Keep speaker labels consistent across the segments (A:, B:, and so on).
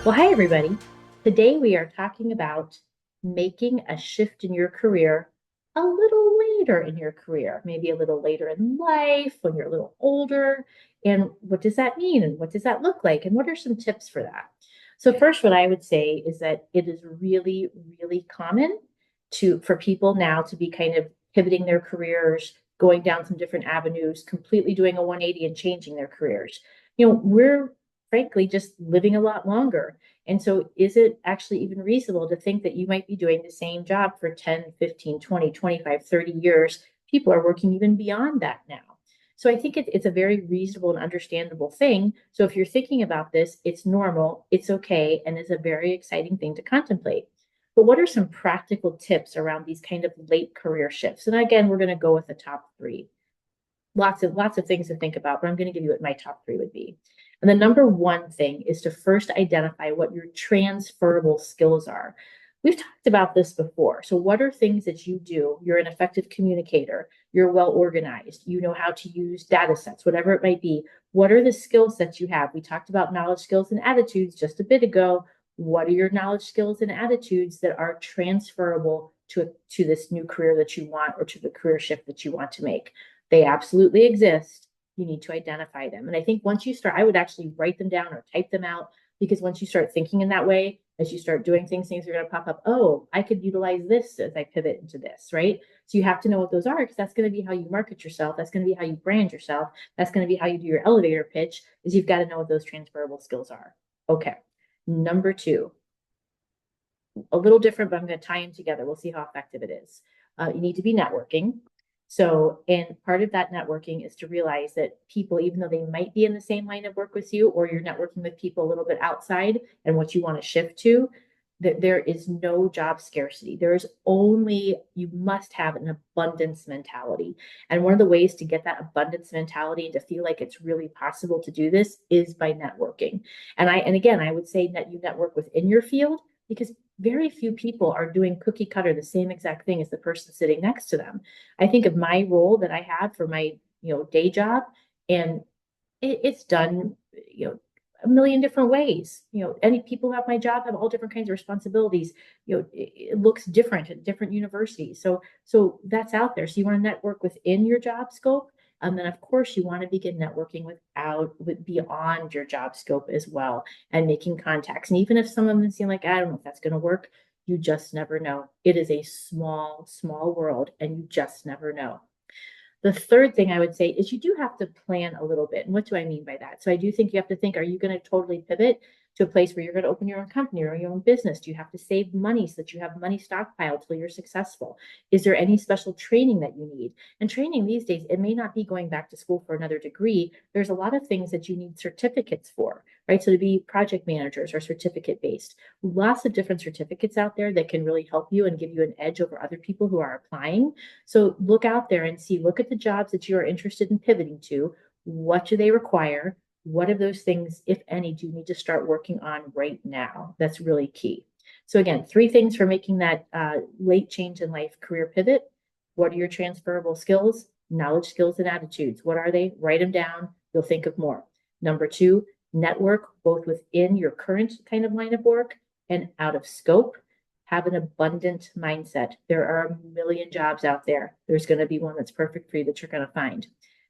A: Well, hi, everybody. Today we are talking about making a shift in your career a little later in your career, maybe a little later in life when you're a little older. And what does that mean? And what does that look like? And what are some tips for that? So, first, what I would say is that it is really, really common for people now to be kind of pivoting their careers, going down some different avenues, completely doing a 180 and changing their careers. We're frankly just living a lot longer. And so, is it actually even reasonable to think that you might be doing the same job for 10, 15, 20, 25, 30 years? People are working even beyond that now. So, I think it's a very reasonable and understandable thing. So, if you're thinking about this, it's normal, it's okay, and is a very exciting thing to contemplate. But what are some practical tips around these kind of late career shifts? And again, we're going to go with the top three. Lots of things to think about, but I'm going to give you what my top three would be. And the number one thing is to first identify what your transferable skills are. We've talked about this before. So, what are things that you do? You're an effective communicator, you're well organized, you know how to use data sets, whatever it might be. What are the skill sets you have? We talked about knowledge, skills, and attitudes just a bit ago. What are your knowledge, skills, and attitudes that are transferable to this new career that you want or to the career shift that you want to make? They absolutely exist. You need to identify them. And I think once you start, I would actually write them down or type them out, because once you start thinking in that way, as you start doing things are going to pop up. Oh, I could utilize this as I pivot into this, right? So you have to know what those are, because that's going to be how you market yourself. That's going to be how you brand yourself. That's going to be how you do your elevator pitch, is you've got to know what those transferable skills are. Okay. Number two, a little different, but I'm going to tie them together. We'll see how effective it is. You need to be networking. So, and part of that networking is to realize that people, even though they might be in the same line of work with you, or you're networking with people a little bit outside and what you want to shift to, that there is no job scarcity. There is only, you must have an abundance mentality. And one of the ways to get that abundance mentality and to feel like it's really possible to do this is by networking. And again, I would say that you network within your field, because very few people are doing cookie cutter the same exact thing as the person sitting next to them. I think of my role that I have for my, day job, and it's done, a million different ways. Any people who have my job have all different kinds of responsibilities. It looks different at different universities. So that's out there. So you want to network within your job scope. And then of course you want to begin networking with beyond your job scope as well, and making contacts. And even if some of them seem like, I don't know if that's going to work, you just never know. It is a small, small world, and you just never know. The third thing I would say is you do have to plan a little bit. And what do I mean by that? So I do think you have to think, are you going to totally pivot to a place where you're going to open your own company or your own business? Do you have to save money so that you have money stockpiled till you're successful? Is there any special training that you need? And training these days, it may not be going back to school for another degree. There's a lot of things that you need certificates for, right? So to be project managers or certificate based, lots of different certificates out there that can really help you and give you an edge over other people who are applying. So look out there and look at the jobs that you are interested in pivoting to. What do they require? What of those things, if any, do you need to start working on right now? That's really key. So again, three things for making that late change in life career pivot. What are your transferable skills? Knowledge, skills, and attitudes. What are they? Write them down. You'll think of more. Number two, network both within your current kind of line of work and out of scope. Have an abundant mindset. There are a million jobs out there. There's going to be one that's perfect for you that you're going to find.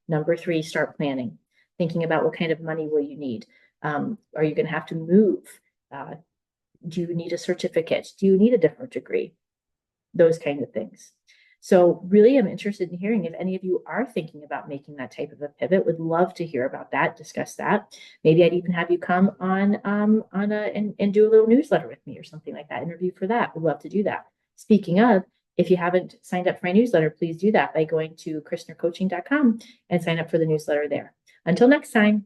A: Number three, start planning, thinking about what kind of money will you need. Are you going to have to move? Do you need a certificate? Do you need a different degree? Those kind of things. So really, I'm interested in hearing if any of you are thinking about making that type of a pivot. Would love to hear about that, discuss that. Maybe I'd even have you come on and do a little newsletter with me or something like that, interview for that. Would love to do that. Speaking of, if you haven't signed up for my newsletter, please do that by going to christnercoaching.com and sign up for the newsletter there. Until next time.